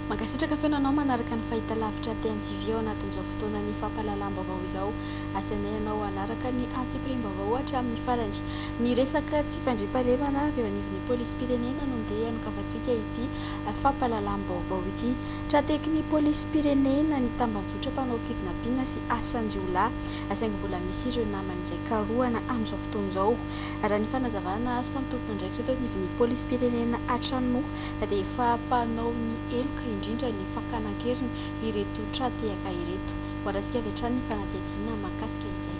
Mankasitraka fenanao manaraka ny fahitalavitra TNTV anatin'izao fotoanan'ny fampahalalam-baovao izao. Asanay ianao hanaraka ny antsipirim-baovao hatramin'ny farany. Ny resaka tsy fandriam-pahalemana avy eo anivon'ny polisy-pirenena no ndeha anokavantsika ity fampahalalam-baovao ity. Tratekin'ny polisy-pirenena ny tambazotra mpanao kidnapping sy asan-jiolahy, saingy mbola misy ireo naman'izay karohana amin'izao fotoana izao. Raha ny fanazavana azy tamin'ny tompon'andraikitra eto anivon'ny polisy-pirenena Antranono dia efa mpanao ny eloka indrindra ny fakana-keriny ireto tratehaka ireto. Hoaratsika avy hatrany ny fanadihadiana mahakasika izay.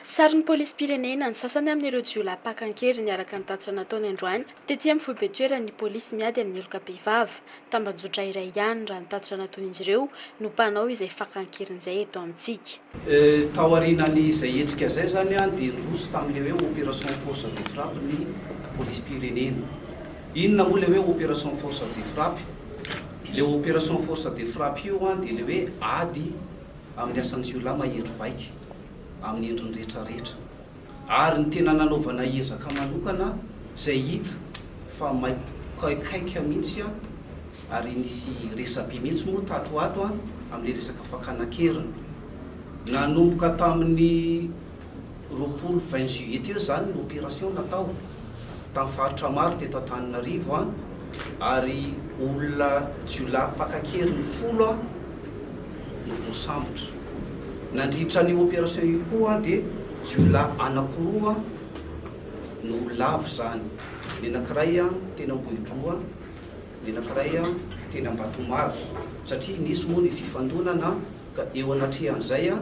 Sarin'ny polisy-pirenena ny sasany amin'ireo jiolahy pakan-keriny araka ny tatitra nataony androany. Tetỳ amin'ny foibe toerany polisy miady amin'ny eloka-behivavy. Tambazotra iray ihany raha ny tatitra nataony izy ireo no mpanao izay fakan-keriny izay eto amintsika. Tao aorianan'izay hetsika izay zany dia niroso tamin'ilay hoe opération force de frappe ny polisy-pirenena. Inona moa ilay hoe opération force de frappe? Le opération force de frappe io dia le hoe ady amin'ny asan'ny jiolahy mahery vaika amin'ny endriny rehetrarehetra. Ary ny tena nanaovana ezaka manokana izay hita fa kaikaiky mihitsy ary nisy resabe mihitsy moa tatoato amin'ny resaka fakana-keriny. Nanomboka tamin'ny 20 juillet teo zany ny opération natao tamin'ny faritra maro teto Antananarivo ary olona jiolahy pakan-keriny 10 no voasambotra. Nandritra ny opération io koa dia jiolahy anankiroa no lavo zany. Ny anankiray teny Ambohidroa, ny anankiray teny Ambatomaro, satria nisy moa ny fifandonana ka eo anatrehan'izay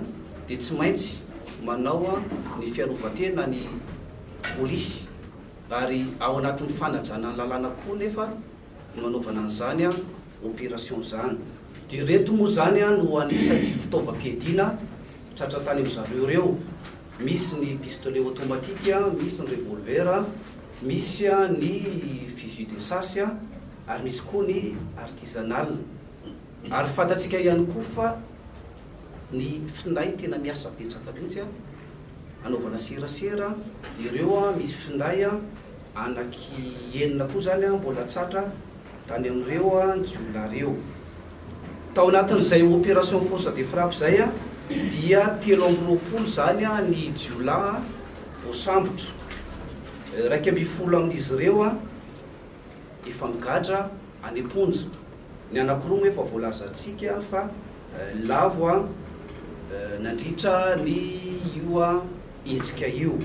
dia tsy maintsy manao ny fiarovatena ny polisy ary ao anatin'ny fanajana ny lalàna koa nefa manaovana an'izany opération zany. Dia reto moa zany no anisan'ny fitaovam-piadiana tratra tany amin'izareo ireo. Misy ny pistolet automatique, misy ny revolver, misy ny fusil de chasse ary misy koa ny artisanal. Ary fantatsika ihany koa fa ny finday tena miasa betsaka mihitsy anaovana serasera. Ireo misy finday anaky 9 koa zany mbola tratra tany amin'ireo jiolahy reo. Tao anatin'izay opération force de frappe zay dia 320 zany ny jiolahy voasambotra. 110 amin'izy ireo efa migadra any am-ponja. Ny anankiroa efa voalazantsika fa lavo nandritra ny io hetsika io.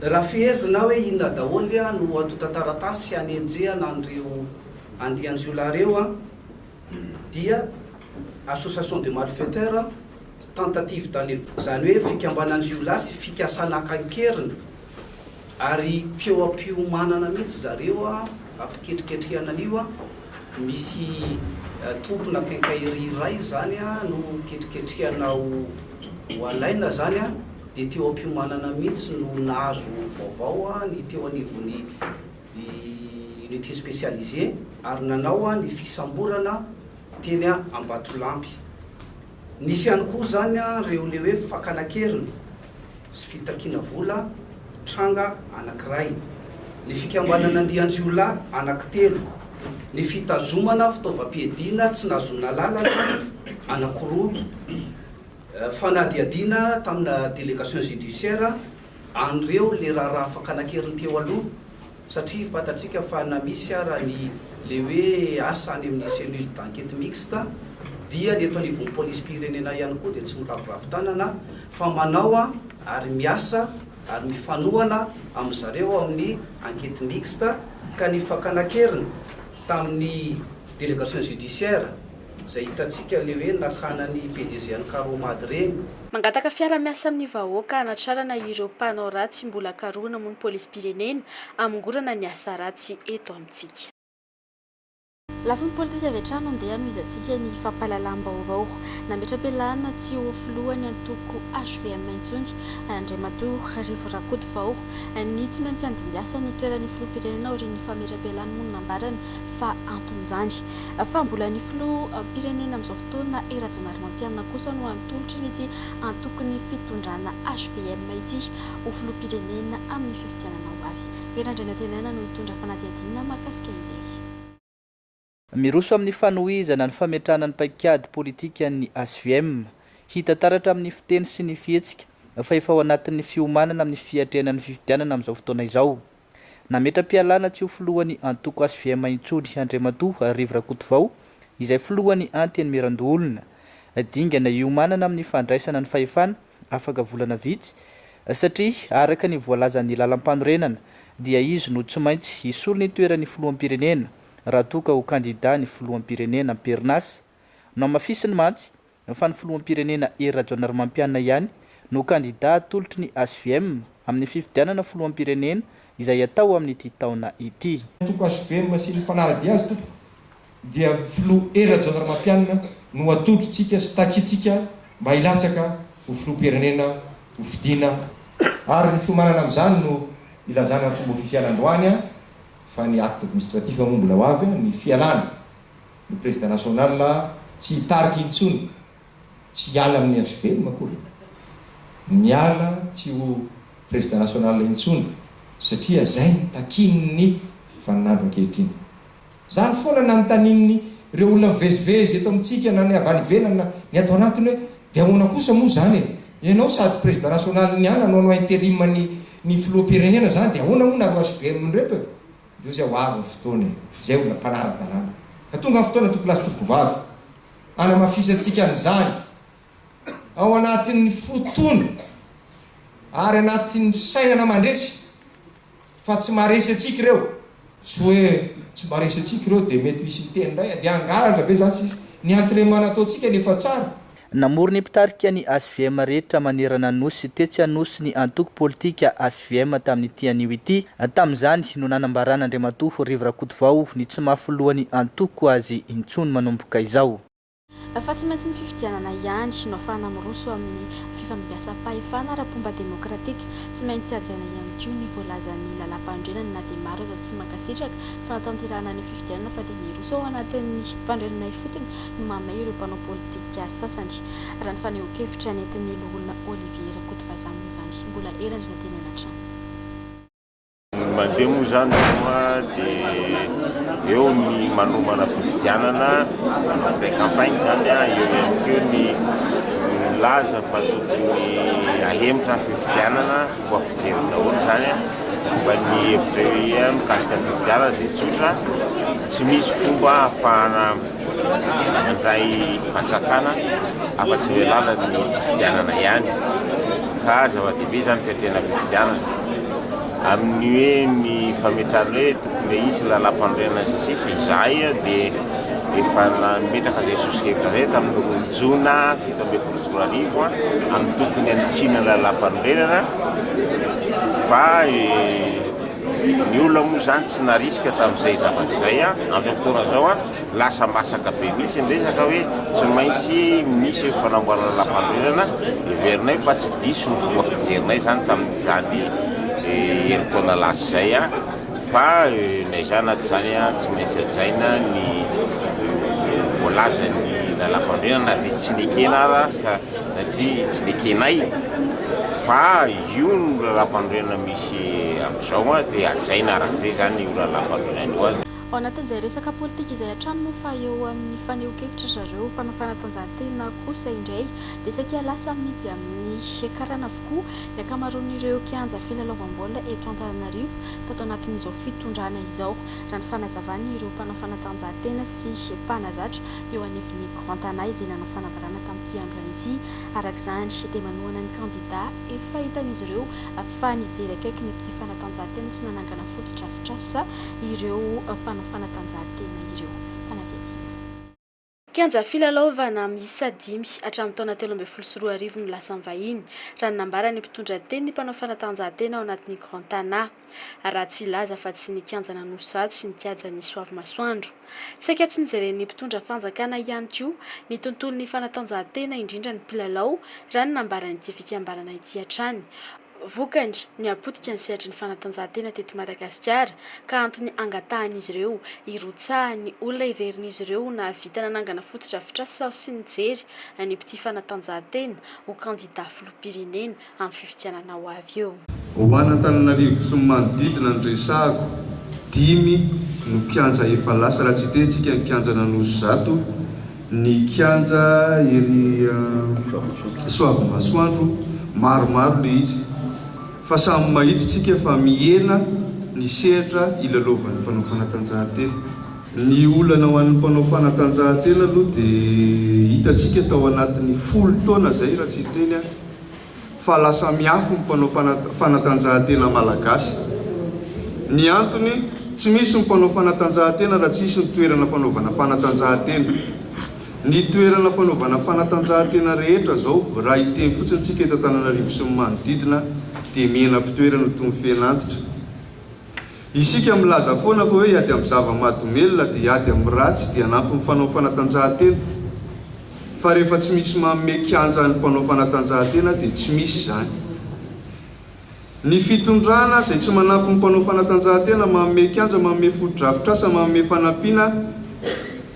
Raha fehezina hoe inona daholo no atota taratasy sy anenjehana an'ireo andiany jiolahy reo dia association de malfaiteurs, tentative d'enlèvement, zany hoe fikambanany jiolahy sy fikasana akan-keriny ary teo am-piomanana mihitsy zareo ampiketriketrihana an'io. Misy tompona kenkairy iray zany no ketriketrihana ho alaina zany dia teo am-piomanana mihitsy no nahazo vaovao ny teo anivon'ny unité spécialisée ary nanao ny fisamborana teny Ambatolampy. Nisy ihany koa zany reo le hoe fakana-keriny sy fitakiana vola tranga anankiray, ny fikambanana andiany jiolahy anankitelo, ny fitazomana fitaovam-piadiana tsy nazona lalana anankiroa, fanadihadiana tamina délégation judiciaire an'ireo le raha fakana-keriny teo aloha. Satria fantatsika fa na misy raha ny le hoe asa any amin'ny cellule d'enquête mixte dia ny eto anivon'ny polisy-pirenena ihany koa dia tsy miravoravo-tanana fa manao ary miasa ary mifanohana amin'izareo amin'ny enquête mixte. Ka ny fakana-keriny tamin'ny délégation judiciaire izay hitantsika le hoe nakanany PDG any Karomady reny. Mangataka fiara-miasa amin'ny vahoaka hanatrarana ireo mpanao ratsy mbola karohana moa ny polisy-pirenena amongorana ny asa ratsy eto amintsika. Lafin'ny politika avy hatrany ndeha hanohizantsika ny fampahalalam-baovao. Nametra-pialana tsy ho filohany antoko HVM intsony Andriamatoa Rivo Rakotovao ny tsy maintsy andimbiasa ny toeran'ny filoha-pirenena orin'ny fametra-pialana moa nambarany fa anton'izany fa mbola ny filoha-pirenena amin'izao fotoana Rajaonary Mampianina kosa no antolotry n'ity antokony fitondrana HVM ity ho filoha-pirenena amin'ny fifidianana ho avy. Perandrena tenana no hitondra fanadihadiana mahakasika izay. miroso amin'ny fanohizana ny fametrahana ny paikady politika ny SVM hita taratra amin'ny fiteny sy ny fihetsika fa efa ao anatin'ny fiomanana amin'ny fiatrenan'ny fifidianana amin'izao fotoana izao. Nametra-pialana tsy ho filohan'ny antoko SVM Intsony Andriamatoa Rivrakotovao izay filohan'ny Anty Mirandolona dingana iomanana amin'ny fandraisana ny fahefana afaka volana vitsy satria araka ny voalazan'ny lalam-panorenana dia izy no tsy maintsy hisolo ny toeran'ny filoham-pirenena raha toka ho kandida ny filoham-pirenena Pernas no amafisiny mantsy fa ny filoham-pirenena Rajaonarimampianina ihany no kandida tolotry ny SVM amin'ny fifidianana filoham-pirenena izay atao amin'ity taona ity. Toko SVM sy ny mpanarady azy toko dia filoha Rajaonarimampianina no atolotritsika sy takitsika mba hilatsaka ho filoham-pirenena ho fidina ary ny fiomanana amin'izany no ilazana amin'ny fomba ofisialy androany fa ny acte administratif moa mbola ho avy ny fialana ny président national tsy hitariky intsony tsy hiala amin'ny SVM akory miala tsy ho président national intsony satria zay takin'ny vaninandro ankehitriny zany foana nanotanin'ny ireo olona mivezivezy eto amintsika na ny avany ivelany ny ato anatiny hoe dia ahoana kosa moa zany ianao sady président national ny ana no intérim ny filoham-pirenena zany dia ahoana moa na ro SVM nreto dio zay ho avy ny fotoana zay olona mpanara-dalàna ka tonga amin'ny fotoana toko lasy toko vavy anamafisatsika an'izany ao anatin'ny fotoana ary anatin'ny sainana mandresy fa tsy maharesy atsika ireo tsy hoe tsy maharesy atsika ireo dia mety misy miteny ndray dia angalatra be zany sisy ny entraînement ataontsika nefa tsara. Namorony mpitarika ny SVM rehetra manerana nosy tetsy anosy ny antoko politika SVM tamin'ity anio ity tamin'izany no nanambarana Andriamatoa Rivrakotovao ny tsy mahafilohan'ny antoko azy intsony manomboka izao. Fa tsy maintsy ny fifidianana ihany no ahafahana miroso amin'ny fifanombiasa fahefana ara-pomba demokratika tsy maintsy ajaina ihany koa ny voalazan'ny lalam-pandrenana na dia maro aza tsy mankasitraka fa natanterahana ny fifidianana fa dia niroso ao anatin'ny fandrenana ifotony no mamay ireo mpanao politika sasany raha ny fanehoan-kevitra nentin'ny loholona Olivier Rakotovaza moa zany mbola erandry na teny anatrano. Mandeha moa zany dia eo ny manomana fifidianana manao campagne zany eo ihany koa ny laza fa tokony ahemitra ny fifidianana fomba fijery daholo zany mba ny hevitra hoe mikasika ny fifidianana dia tsotra tsy misy fomba ahafahana mandray fatsakana afa-tsy hoe lala ny fifidianana ihany ka zava-dehibe zany fiatrena fifidianana amin'ny hoe ny fametrana hoe tokony isy lalam-panorenana sisy izay dia efa nametraka zay sosokevitra zay tamin'ny jona 17 amin'ny tokony anitsina lalam-panorenana fa ny olona moa zany tsy narisika tamin'izay zavatra izay amin'ny fotoana zao lasa masaka be mihitsy ny resaka hoe tsy maintsy misy fanamboarana lalam-panorenana iverinay fa tsy diso ny fomba fijerinay zany tamin'izany heritaona lasy zay fa naizana zany tsy maintsy ajaina ny voalaza ny lalam-panorenana dia tsy nekena satria tsy nekenay fa io no lalam-panorenana misy amin'izao dia ajaina arak'izay zany io lalam-panorenana io azy. Ao anatin'izay resaka politika izay hatrany moa fa eo amin'ny fanehoan-kevitra zareo mpanao fanatanjahantena kosa indray dia satria lasa midy amin'ny karana avokoa ny ankamaroan'ireo kianja filalaovam-baolina eto Antananarivo tato anatin'izao fitondrana izao raha ny fanazavany ireo mpanao fanatanjahantena sy mpanazatra eo anivon'ny Grand Tana izay nanao fanambarana tamin'ity andro ity arak'izany dia manohana ny kandida efa hitan'izy ireo fa nijery akaiky ny mpitia fanatanjahantena sy nanangana fotodrafitrasa ireo mpanao fanatanjahantena ireo fanadihadiana. Kianja filalaovana miisa 5 hatramin'ny taona 2024 no lasa mivahiny raha nambara ny mpitondra teny ny mpanao fanatanjahantena ao anatin'ny Grand Tana raha tsy laza fa tsy ny kianja Nanosato sy ny kianja ny Soavy Masoandro. Saika tsy nijeren'ny mpitondra fanjakana ihany koa ny tontolon'ny fanatanjahantena indrindra ny mpilalao raha ny nambara n'ity fikambanana ity hatrany. Vokany ny apotika ny sehatry ny fanatanjahantena teto Madagasikara ka antony angatahan'izy ireo irotsahan'ny olona iverin'izy ireo na vita nanangana fotodrafitrasa sy nijery ny mpitia fanatanjahantena ho kandida filoham-pirenena amin'ny fifidianana ho avy eo. Ho Antananarivo sy manodidina ny resahako dimy no kianja efa lasa raha tsy tentsika ny kianja nanoso zato ny kianja ery soavy masoandro maromaro le izy fa samy mahititsika fa miena ny sehatra ilalovan'ny mpanao fanatanjahantena ny olana ho an'ny mpanao fanatanjahantena aloha dia hitatsika tao anatin'ny 10 taona zay raha tsy teny a fa lasa miafo ny mpanao fanatanjahantena malagasy ny antony tsy misy ny mpanao fanatanjahantena raha tsisy ny toerana fanaovana fanatanjahantena ny toerana fanaovana fanatanjahantena rehetra zao raha hiteny fotsiny tsika eto Antananarivo sy ny manodidina dia mena-pitoerana toy ny fianantitra isika milaza foana fa hoe iady amin'ny zava-mahadomelona dia iady amin'ny ratsy dia anampy ny fanao fanatanjahantena fa rehefa tsy misy manome kianja ny mpanao fanatanjahantena dia tsy misy zany ny fitondrana izay tsy manampy ny mpanao fanatanjahantena manome kianja manome foto-drafitrasa manome fanampiana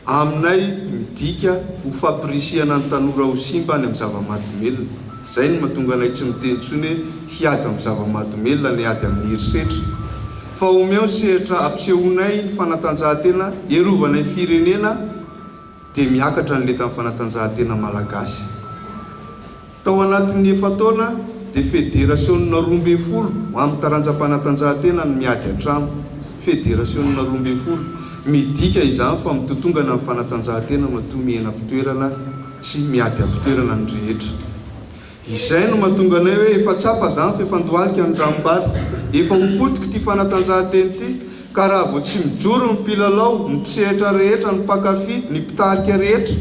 aminay midika ho fampirisihana ny tanora ho simba any amin'ny zava-mahadomelona zay ny mahatonga anay tsy miteny tsony hoe hiady amin'ny zava-mahadomelona ny ady amin'ny herisetra fa omeo sehatra ampisehoanay ny fanatanjahantena erovanay firenena dia miakatra ny leta amin'ny fanatanjahantena malagasy tao anatin'ny efa taona dia fédération-na 12 amin'ny taranjam-panatanjahantena ny miady an-trano fédération-na 12 midika izany fa mitotongana amin'ny fanatanjahantena matoa mihena-pitoerana sy miady am-pitoerana ny rehetra izay no mahatonga anay hoe efa tsapa zany fa efa ndoalika ny ranombary efa mipotika ity fanatanjahantena ity ka raha vao tsy mijoro ny mpilalao ny mpisehatra rehetra ny mpakafy ny mpitarika rehetra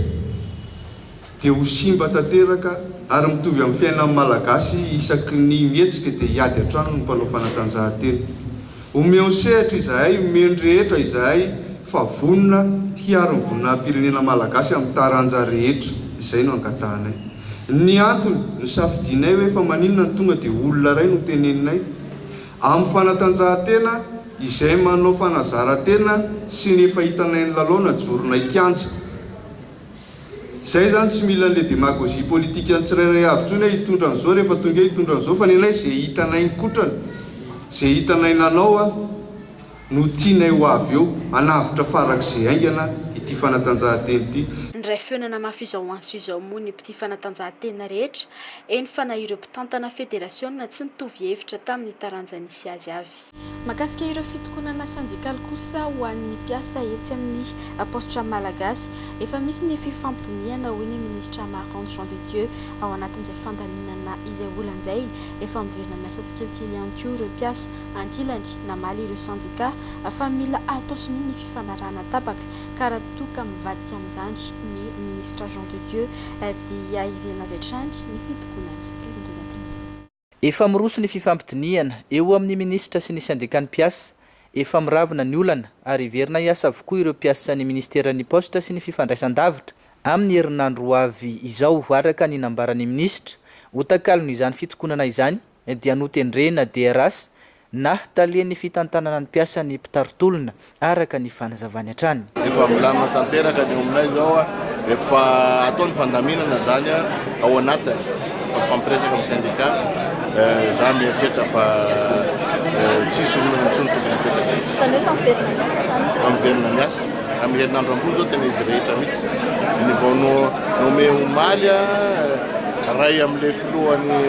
dia ho simba tanteraka ary mitovy amin'ny fiainan'ny malagasy isaky ny mihetsika dia hiady an-trano ny mpanao fanatanjahantena omeo sehatra izahay omeny rehetra izahay fa vonona hiaro ny vononam-pirenena malagasy amin'ny taranja rehetra izay no angatahanay ny antony ny safidinay hoe fa maninona ny tonga dia olona ray no teneninay amin'ny fanatanjahantena izay manao fanazarantena sy ny efa hitanay ny lalaona joronay kianja zay zany tsy mila n'le démagogie politique ny tsirairay avy tsony hoe hitondra an'izao rehefa tonga hitondra an'izao fa nenay zay hitanay ny kotrany zay hitanay nanao a no tianay ho avy eo anavitra farak'izay aingana ity fanatanjahantena ity ndray feonana mafizao anso izao moa ny mpity fanatanjahantena rehetra eny fa na ireo mpitantana fédération tsy nitovy hevitra tamin'ny taranja nisy azy avy makasika ireo fitokonana sandikaly kosa ho an'ny mpiasa etsy amin'ny postra malagasy efa misy ny fifampidiniana hoy ny ministra Marc-André Jean de Dieu ao anatin'izay fandaminana izay olan'izay efa miverina miasa tsikelikely ihany koa ireo mpiasa ankilany namaly ireo sandika fa mila atao sinoa ny fifanarahana tabaka ka raha toka mivadika amin'izany ny ministra Jean de Dieu dia ivena avy hatrany ny fitokonana efa miroso ny fifampidiniana eo amin'ny ministra sy ny syndicat ny mpiasa efa miravina ny olana ary iverina hiasa avokoa ireo mpiasa ny ministeran'ny poste sy ny fifandraisan-davitra amin'ny herinandro ho avy izao araka ny nambaran'ny ministra ho takalony izany fitokonana izany dia notendrena DRS na talian'ny fitantanana ny mpiasa ny mpitaritolona araka ny fanazavany hatrany efa milamina tanteraka ny aminay zao efa ataony fandaminana zany ao anatiny fampiresaka amin'ny syndicat za mieritreritra fa tsisy olona misy miverina miasa amin'ny herinandro ambony zao tena izy rehetra mihitsy ny vao nome omaly ray amin'le filohan'ny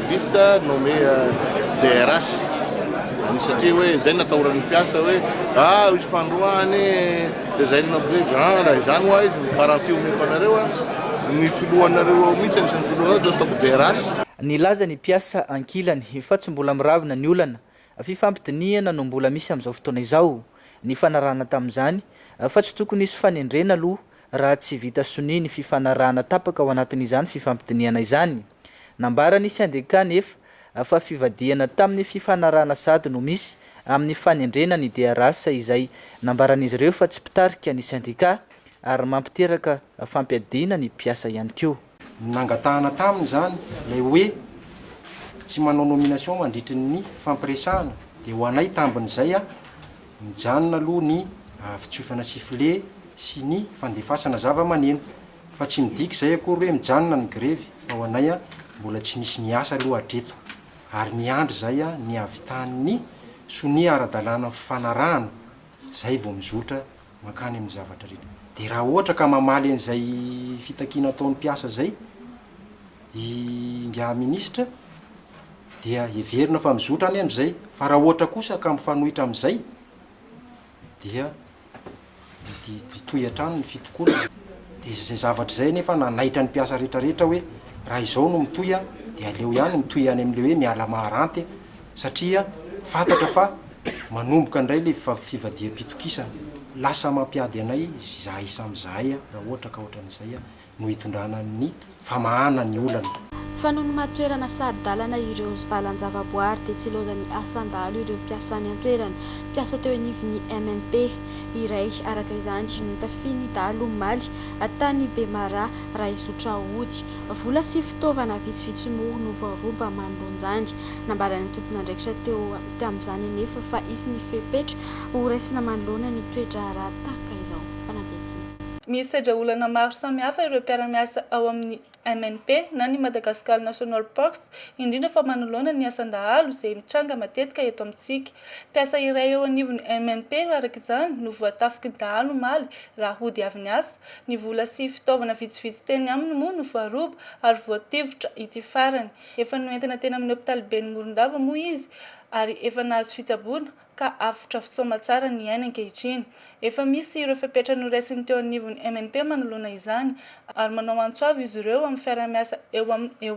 liste nome DRH satria hoe zay natahorany mpiasa hoe isy fandroany dia zay raha izany hoa izy garantie omeko anareo ny filohanareo mihitsy anisan'ny filohanareo dia ataoko DRH nilaza ny mpiasa ankilany fa tsy mbola miravina ny olana fifampidiniana no mbola misy amin'izao fotoana izao ny fanarahana tamin'izany fa tsy tokony isy fanendrena aloha raha tsy vita soni ny fifanarahana tapaka ao anatin'izany fifampidiniana izany nambarany syndicat nefa fa fivadiana tamin'ny fifanarahana sady no misy amin'ny fanendrena ny DRS izay nambaran'izy ireo fa tsy pitarika ny syndicat ary mampiteraka fampiadiana ny mpiasa ihany koa nangatahana taminy zany lay hoe tsy manao nomination mandritry ny fampiresahana dia ho anay tambin'izay mijanona aloha ny fitsofana sifflet sy ny fandefasana zava-maneno fa tsy midika zay akory hoe mijanona ny grevy fa ho anay mbola tsy misy miasa aloha hatreto ary miandry zay ny avitahan'ny soni ara-dalàna fifanarahana zay vao mizotra mankany amin'ny zavatra rehetra. De raha ohatra ka mamaly an'izay fitakiana ataon'ny mpiasa zay nga ministra dia heverina fa mizotra any amin'izay. Fa raha ohatra kosa ka mifanohitra amin'izay dia toy hatrano ny fitokoana. De zay zavatra zay nefa nanaitra ny mpiasa rehetrarehetra hoe raha izao no mitoy dia aleo ihany mitoy any amin'le hoe miala maharanty satria fantatra fa manomboka indray le fivadiam-pitokisana. Lasa mampiady anay zahay samyzahay raha ohatra ka ohatran'izay no hitondrana ny famahana ny olana. Fa noho ny matoerana sady-dalana ireo valan-javaboary dia tsy loza ny asan-dalo ireo mpiasa any an-toerana. Mpiasa teo anivon'ny MNP iray araka izany no tafiany dalo maly tany Bemara raha izotra ody. Vola sy fitaovana vitsivitsy moa no voaroba manoloanjany. Nambarany tompon'andraikitra teo amin'izany nefa fa isy ny fepetra ho raisina manoloana ny toetra raha tahaka izao. Misy sedra olana maro samihafa ireo mpiara-miasa ao amin'ny MNP na ny Madagascar National Parks, indrindra fa manoloana ny asan-dahalo izay mitranga matetika eto amintsika. Mpiasa iray eo anivon'ny MNP araka izany no voatafiky ny dahalo maly raha hody avy ny asa. Ny vola sy fitaovana vitsivitsy teny aminy moa no voaroba ary voatevotra ity farany. Efa noentina tena amin'ny hôpitaly ben'ny Morondava moa izy ary efa nahazo fitsaboana ka avotra fisaoma tsara ny aina ankehitriny. Efa misy ireo fepetra noraisiny teo anivon'ny MNP manoloana izany ary manao antsoavy izy ireo amin'ny fiara-miasa eo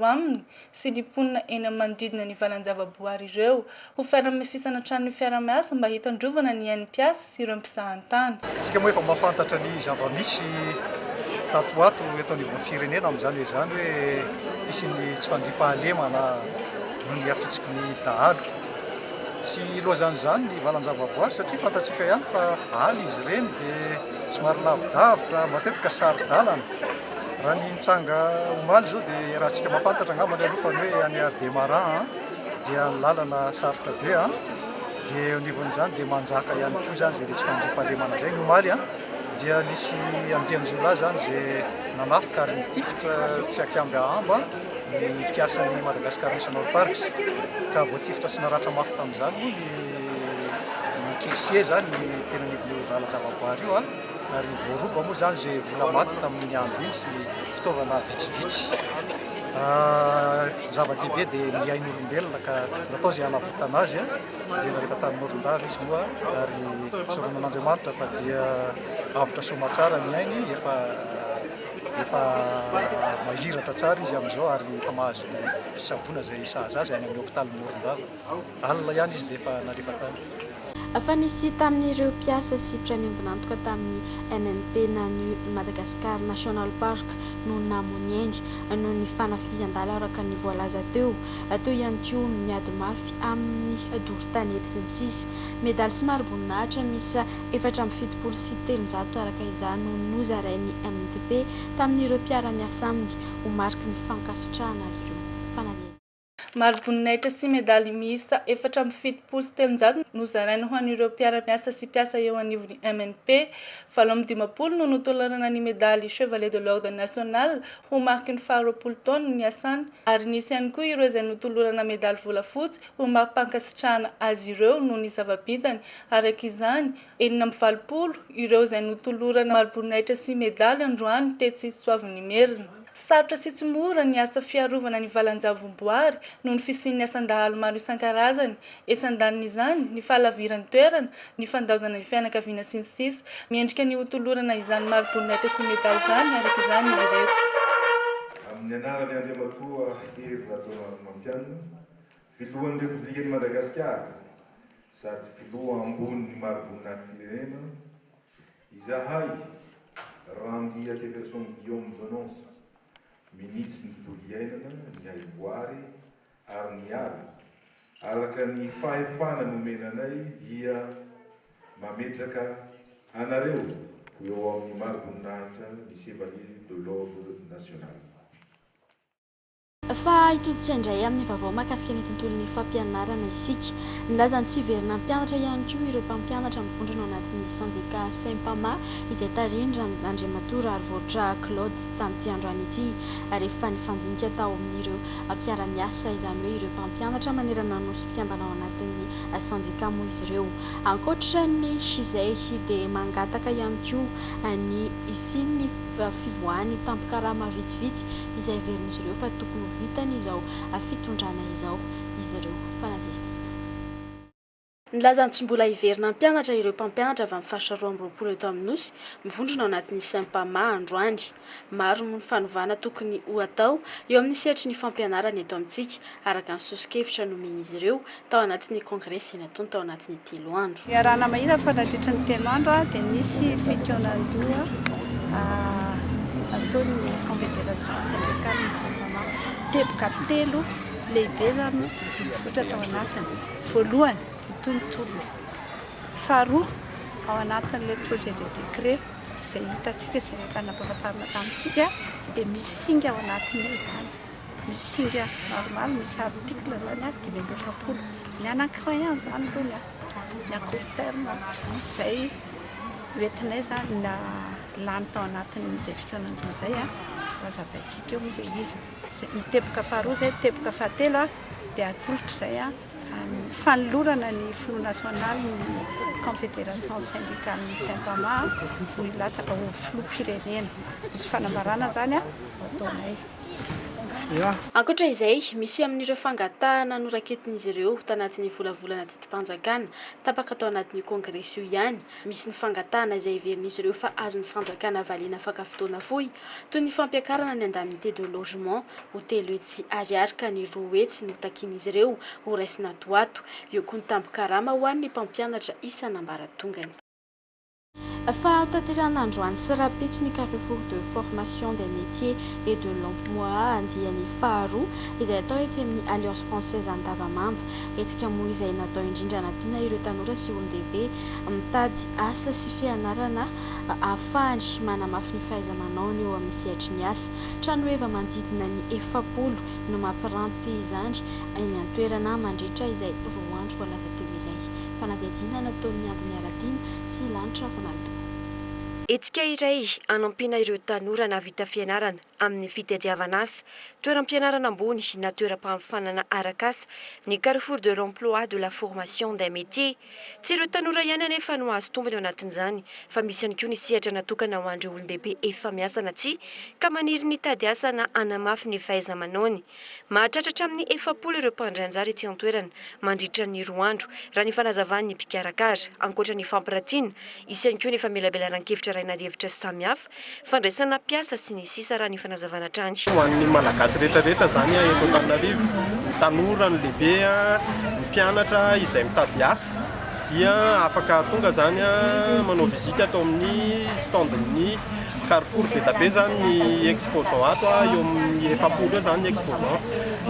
aminy sy ny mponina eny amin'ny manodidina ny valan-javaboary ireo ho fiara-mifisana trano ny fiara-miasa mba hitandrovana ny ain'ny mpiasa sy ireo mpisahantany. Isika moa efa mahafantatra ny zava-misy tatoato eto anivon'ny firenena amin'izany hoe zany hoe misy ny tsy fandriam-pahalema na noho ny afitsika ny dahalo. Tsy loazan'izany ny valan-javaboary satria fantatsika ihany fa aly izy ireny dia somary lavidavitra matetika sary-dalana. Raha ny mitranga omaly zao dia raha tsika mahafantatra angambany aloha fa hoe any Bemara dia ny lalana sarotra be dia eo anivon'izany dia manjaka ihany koa zany zay tsy fandriam-pahalemana zay. Ny omaly dia nisy andian-jolahy zany zay nanafika ary nitifitra tsy akiamby ahamba ny mpiasan'ny Madagascar National Parks ka voatifitra sy naratra mafy tamin'izany moa ny kesier zany ny tena nivon'ny valan-javaboary io ary voaroba moa zany zay vola maty tamin'ny andro iny sy fitaovana vitsivitsy. Zava-dehibe dia miain'olombelona ka natao zay hanavotana azy dia rehefa tamin'ny Morondava izy moa ary soronan'Andriamanitra fa dia avotra soma tsara ny ainy efa mahiratra tsara izy amin'izao ary efa mahazo fitsaboana zay sahaza azy any amin'ny hôpitaly Morondava. Alina ihany izy dia efa narefa tany. Fa nisy tamin'ireo mpiasa sy mpiraimbinantoka tamin'ny MNP na ny Madagascar National Park no namony endry noho ny fanafian-dala araka ny voalaza teo ihany koa ny miady mafy amin'ny doro-tanety sy ny sisa. Medaly sy mari-boninahitra misy 470 sy 300 araka izany no nozarain'ny MNP tamin'ireo mpiara-miasa aminy ho mariky ny fankasitrahana azy ireo. Fanamiana. Mari-boninahitra sy medaly miisa 470 sy 300 nozaraina ho an'ireo mpiara-miasa sy mpiasa eo anivon'ny MNP. 720 no notolarana ny medaly Chevalier de l'Ordre National ho mariky ny 20 taona ny asany ary nisy ihany koa ireo izay notolorana medaly volafotsy ho mampipankasitrahana azy ireo noho ny zava-bitany. Araka izany 720 ireo izay notolorana mari-boninahitra sy medaly androany Tetsy Soavin'ny Merina. Sarotra sy tsy mora ny asa fiarovana ny valan-javomboary noho ny fisian'ny asan-dahalo maro isan-karazany. Etsan-danin'izany ny fahalaviran'ny toerana, ny fandaozana ny fianakaviana sy ny sisa. Miendrika ny hotolorana izany mari-boninahitra sy medaly izany araka izany izy ireto. Amin'ny anarany Andriamatoa Hery Rajaomampianina, filohan'ny Repoblikan'i Madagasikara sady filoha ambony mari-boninahitrim-pirenena, izahay Randy Ateverson Guillaume Venance, ministre ny tontolo iainana, ny haivoary ary ny ala. Araka ny fahefana nomenanay dia mametraka anareo ho eo amin'ny mari-boninahitra ny Chevalier de l'Ordre National. Fa itoditsy indray amin'ny vaovao mahakasika ny tontolon'ny fampianarana isika. Nilaza ny tsy verina mpianatra ihany koa ireo mpampianatra mivondrona ao anatin'ny Sanjika Saint-Pama izay tarindra Andriamatoa Rarivoatra Claude tamin'ity androany ity. Rehefa nifandinika tao amin'ireo mpiara-miasa izany hoe ireo mpampianatra manerana nosy mpihambana ao anatin'ny sandika moa izy ireo. Ankoatrany izay dia mangataka ihany koa ny isin'ny fivoahan'ny tampikarama vitsivitsy izay averin'izy ireo fa tokony ho vitany izao fitondrana izao izy ireo fanadety. Nilazany tsy mbola hiverina ny mpianatra ireo mpampianatra avy amin'ny faritra 12 eto Aminosy mivondrona ao anatin'ny Saint-Pama androany. Maro ny fanovana tokony ho atao eo amin'ny sehatry ny fampianarana eto amintsika araka ny sosokevitra nomen'izy ireo tao anatin'ny kongresy natao tao anatin'ny 3 andro. Iarana mahina fanadritra ny 3 andro dia nisy fetionandoa ataon'ny confédération syndicale ny Saint-Pama. Teboka 3 lehibe zany mivoatra tao anatiny. Voalohany tontolo faharoa ao anatin'ilay projet de décret izay hitantsika izay rehefa nampahafantarina tamintsika dia misy singa ao anatin'io zany. Misy singa maromaro, misy article zany 570. Ny anankiray ihany zany aloha ny à court terme izay hoentinay zany na lany tao anatin'izay fitonandoha izay razavaintsika eo moa dia izy. Ny teboka faharoa zay, teboka fahatelo dia atolotra izay fanolorana ny Front National ny Confédération Syndicale ny Saint-Pama ho ilatsaka ho filoham-pirenena. Misy fanambarana zany ataonay. Ankoatra izay, misy amin'ireo fangatahana noraketin'izy ireo tanatin'ny volavolana didim-panjakana tapaka tao anatin'ny kongresy io ihany. Misy ny fangatahana izay iverin'izy ireo fa azon'ny fanjakana valiana afaka fotoana fohy toy ny fampiakarana ny indemnité de logement ho 3 hetsy ariary ka ny 2 hetsy no takian'izy ireo ho raisina toato. Eo koa ny tampikarama ho an'ny mpampianatra isan'ambaratongany. Fa tanterana androany sy rapetry ny carrefour de formation des métiers et de l'emploi andiany faharoa izay atao etsy amin'ny Alliance Française Andavamamba. Etsika moa izay natao indrindra nampiana ireo tanora sy olon-dehibe mitady asa sy fianarana ahafahany manamafy ny fahaiza-manaony eo amin'ny sehatry ny asa. Trano eva manodidina ny 400 no mampiranty izany eny an-toerana mandritra izay 2 andro voalaza teo izay. Fanadihadiana nataon'ny Andry Aladina sy Lanitra Ronaldo. Etsika iray anampiana ireo tanora navita fianarana amin'ny fitadiavana asa, toeram-pianarana ambony na toeram-pamfanana arak'asa ny Carrefour de l'emploi de la formation des métiers. Tsy ireo tanora ihany anefa no azo tombony ao anatin'izany, fa misy ihany koa ny sehatra natokana ho an'ireo olon-dehibe efa miasa na tsy ka maniry ny tady asa na anamafy ny fahaiza-manaony. Mahatratra amin'ny 400 ireo mpandray anjara ety an-toerana mandritra ny 2 andro raha ny fanazavan'ny mpikarakara. Ankoatra ny fampiratiana, isy ihany koa ny famelabelan-kevitra raina hevitra samihafa, fandraisana mpiasa sy ny sisa raha ny fanazavana trany. Ho an'ny malagasy rehetrarehetra zany eto Antananarivo, ny tanora, ny lehibe, ny mpianatra izay mitady asa dia afaka tonga zany manao visite atao amin'ny standin'ny Carrefour be zany ny exposant ato eo amin'ny 400 zany ny exposant.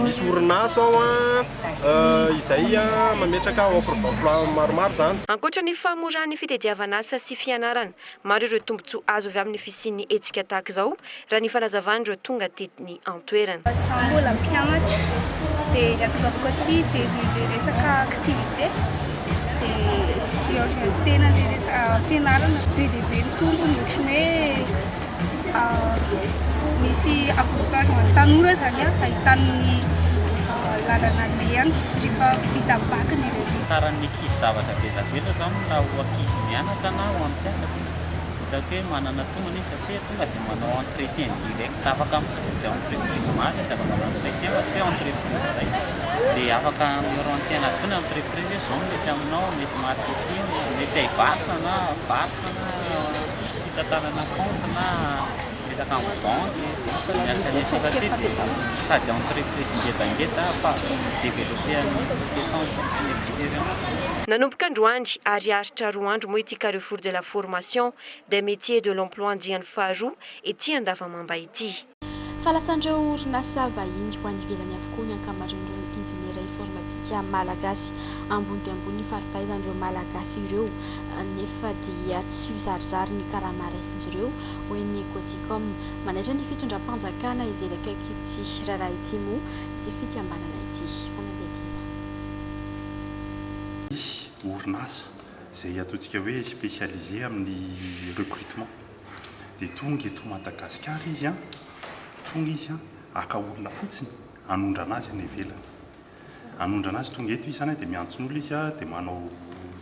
Misy orinasa ao izay mametraka offre d'emploi maromaro zany. Ankoatra ny famoran'ny fitadiavana asa sy fianarana, maro ireo tombotsoa azo avy amin'ny fisian'ny etsika tahaka izao raha ny fanazavan'ireo tonga tetiny an-toerana. Mbola mpianatra dia ny atokako aty jery resaka activité dia tena le resaka fianarana be dia be mitombony ohatrany hoe misy avantage ho an'ny tanora zany ahitany lalana le ihany rehefa vita bac ny taran'ny ankizy zavatra belabela zany raha ho ankizy mianatra na ho amin'ny mpiasa. Hitako hoe manana tongony izy satria tonga dia manao entretien direct afaka misafidy entreprise maro izy afaka manao entretien fa tsy hoe entreprise iray dia afaka miorienté anazy koa ny entreprise zao mety aminao mety marketing mety hivarotra na varotra na fitantarana compte na resaka amin'ny banque miankanesaka ty dia sady entreprise ngedangeda fa développer amin'ny compétence sy ny expérience. Nanomboka androany ary aritra 2 andro moa ity Carrefour de la formation des métiers de l'emploi andiany faharoa ety Andavamamba ity. Falasandreo orinasa vahiny ho any ivelany avokoa ny ankamaroan'ireo injiniera informatika malagasy ambony dia ambony faripaizan'ireo malagasy ireo nefa dia tsy zarizary ny karamaresin'izy ireo hoe ny Codicom manaitra ny fitondram-panjakana ijeraka ity raharaha ity moa ty fikambanana ity fanadihadiana. Misy orinasa izay ataontsika hoe spécialisé amin'ny recrutement dia tonga eto Madagasikara izy tonga izy aka olona fotsiny anondrana azy any ivelany anondrana azy tonga eto izy zany dia miantson'olo izy dia manao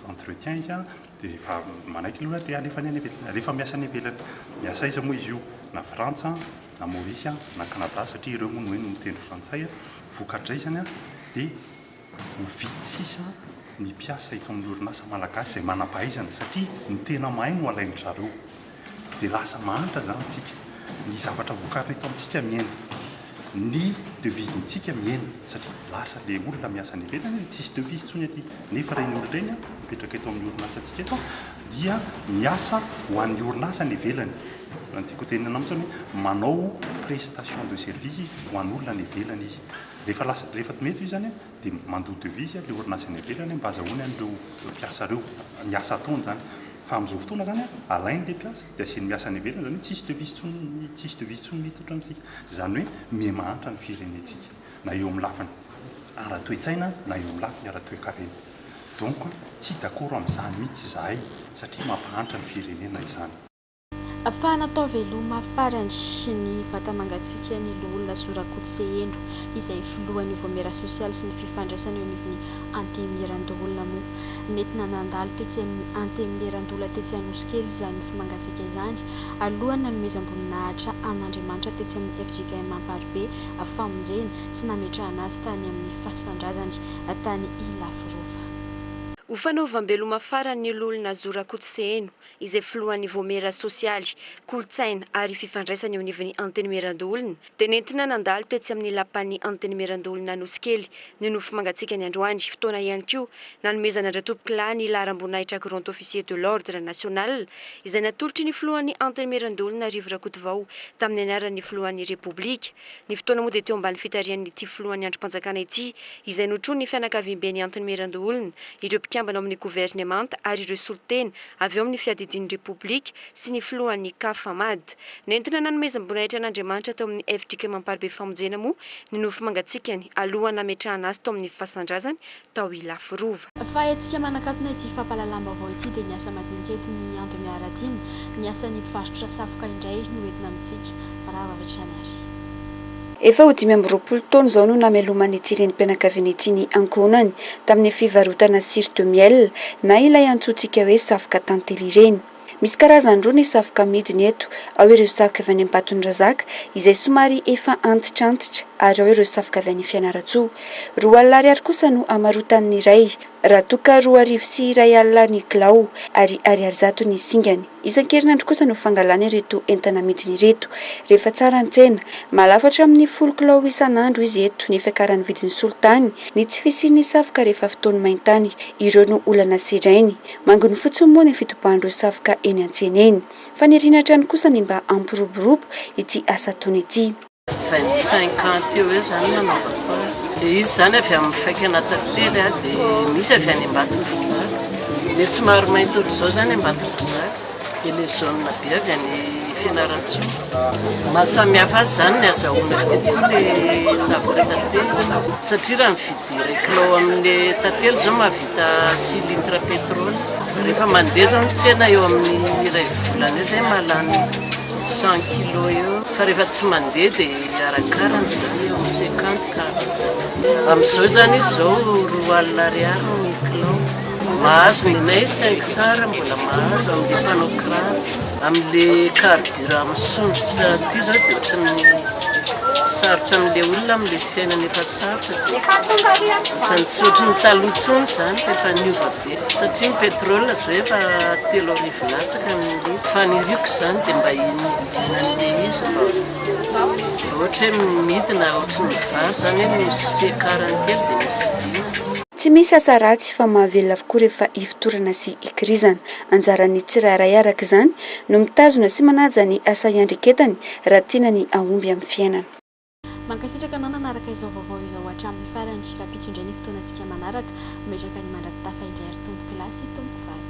entretien izy dia efa manaiky aloha dia alefa ny any ivelany alefa miasa ny ivelany miasa izy moa izy io na frantsa na maorisy na canada satria ireo moa no hoe no mitendry frantsay vokatra izany dia ho vitsisa ny mpiasa eto amin'ny orinasa malagasy izay manam-pahaizana satria ny tena mahay no alainy zareo dia lasa mahantra zany tsika ny zavatra vokarina eto amintsika miaina ny devise mitsika miaina satria lasa le olona miasa ny ivelany tsisy devise tsony aty nefa reny olona reny mipetraka eto amin'ny orinasa tsika eto dia miasa ho an'ny orinasa ny ivelany antiako tenina mitsiny hoe manao prestation de service ho an'olona ny ivelany izy rehefa mety izy zany dia mandoa devise le orinasa ny ivelany mba azahoany an'ireo mpiasa reo miasa ataony zany fa amin'izao fotoana zany alainy le mpiasa dia asiany miasa ny ivelany zany hoe tsisy devise tsony mitotra amintsika zany hoe miemahantra ny firenentsika na eo amin'ny lafiny ara-toetsaina na eo amin'ny lafiny ara-toekarena donc tsy d'accord amin'izany mihitsy zahay satria mampahantra ny firenena izany fa natao veloma farany ny vatamangatsiaka ny olona Zorakoto Endro izay filohan'ny voamera sosialy sy ny fifandraisana eo anivon'ny antemirandolona moa nentina nandalo tetsy amin'ny antemirandolona tetsy Anosikely izany fimangatsiaka izany alohany nanomezam-boninahitra an'Andriamanitra tetsy amin'ny FJKM Amparibe famonjena sy nametrahana azy tany amin'ny fasandrazany tany Ilaforova. Ho fanaovam-beloma farany olona Zorakoto Endro izay filohan'ny voamera sosialy, kolotsaina ary fifandraisana eo anivon'ny antenimierandolona dia nentina nandalo tetsy amin'ny lapan'ny antenimierandolona Anosikely ny nofo mangatsiaka ny androany fotoana ihany koa nanomezana Ratobok'Lahy ny laharam-boninahitra grand officier de l'ordre national izay natolotry ny filohan'ny antenimierandolona Rivo Rakotovao tamin'ny anaran'ny filohan'ny Repoblika. Ny fotoana moa dia teo ambany fitarian'ity filohan'ny androm-panjakana ity izay notrony fianakaviam-ben'ny antenimierandolona ireo mpikambana amin'ny gouvernement ary ireo solotena avy eo amin'ny fiadidin'ny Repoblika sy ny filohan'ny Kafamad. Nentina nanomezam-boninahitra an'Andriamanitra tao amin'ny FJKM Amparibe famonjena moa ny nofo mangatsikany alohan'ny nametrahana azy tao amin'ny fasandrazany tao Ilaforova. Fa etsika manakatona ity fampalalamba-baovao ity dia ny asa madinika eto ny andro miaradiny ny asan'ny mpivarotra safoka indray no entina amintsika brava vetrany ary. Efa ho 5 taona izao no namelomany ity renim-pianakaviana ity ny ankonany tamin'ny fivarotana sir de miel na ilay antsointsika hoe safoka tantely ireny. Misy karazany roa ny safoka amidiny eto, ao ireo safoka avy any Ambatondrazaka izay somary efa antitrantitra ary ao ireo safoka avy any Fianaratsoa. 2 alina ariary kosa no amarotan'ny iray, raha toka 2 arivo sy 1 alina ny kilao ary ariary zato ny singany. Isan-kerinandro kosa no fangalany ireto entana amidiny ireto. Rehefa tsara ny tsena, malafatra amin'ny 10 kilao isan'andro izy eto ny fiakaran'ny vidiny solotany, ny tsy fisian'ny safoka rehefa fotoany maintany, ireo no olana serainy. Mangony fotsiny moa ny fitopahan'ireo safoka eny an-tsena eny. Fa ny rinatran kosa ny mba ampiroborobo ity asa taona ity. 25 ans eo eo zany nanaovako azy. Izy zany avy amin'ny faikana tantely dia misy avy any Ambatondrazaka. Le somary mainty ohatr'izao zany Ambatondrazaka. Dia le jaune be avy any Fianaratsoa. Mahasamihafa azy zany ny azahoana kokoa le safoka tantely satria raha mividy kilao amin'ny tantely zao mahavita 6 litre pétrole. Rehefa mandeha zao tsena eo amin'ny 2 volana eo zay mahalany 100 kilo eo. Fa rehefa tsy mandeha dia arakarany zany eo 50 ka. Amin'izao zany izy zao 2 alina ariary ny kilao. Mahazo ny nay 500 mbola mahazo amin'ny mpanao kiraro. Amin'ile carburant misondrotra ity zao dia ohatrany sarotra amin'ilay olona amin'ilay fiainana efa sarotra. Izany tsy ohatran'ny taloha intsony zany efa niova be satria ny pétrole zao efa 3 arivo latsaka amin'ny litre. Fa ny rioko zany dia mba hinidinan'ilay izy ohatra hoe midina ohatran'ny vary zany hoe misy fiakarany kely dia misy vidina. Tsy misy asa ratsy fa mahavelona avokoa rehefa ifotorana sy ikirizana. Anjaran'ny tsirairay araka izany no mitazona sy manaja ny asa iandreketany raha tiana ny ahomby amin'ny fiainana. Mankasitraka anao nanaraka izao vaovao izao hatramin'ny farany kapitso indray ny fotoanantsika manaraka metraka ny mandrakitafa indray ary tombo kilasy tombo vary.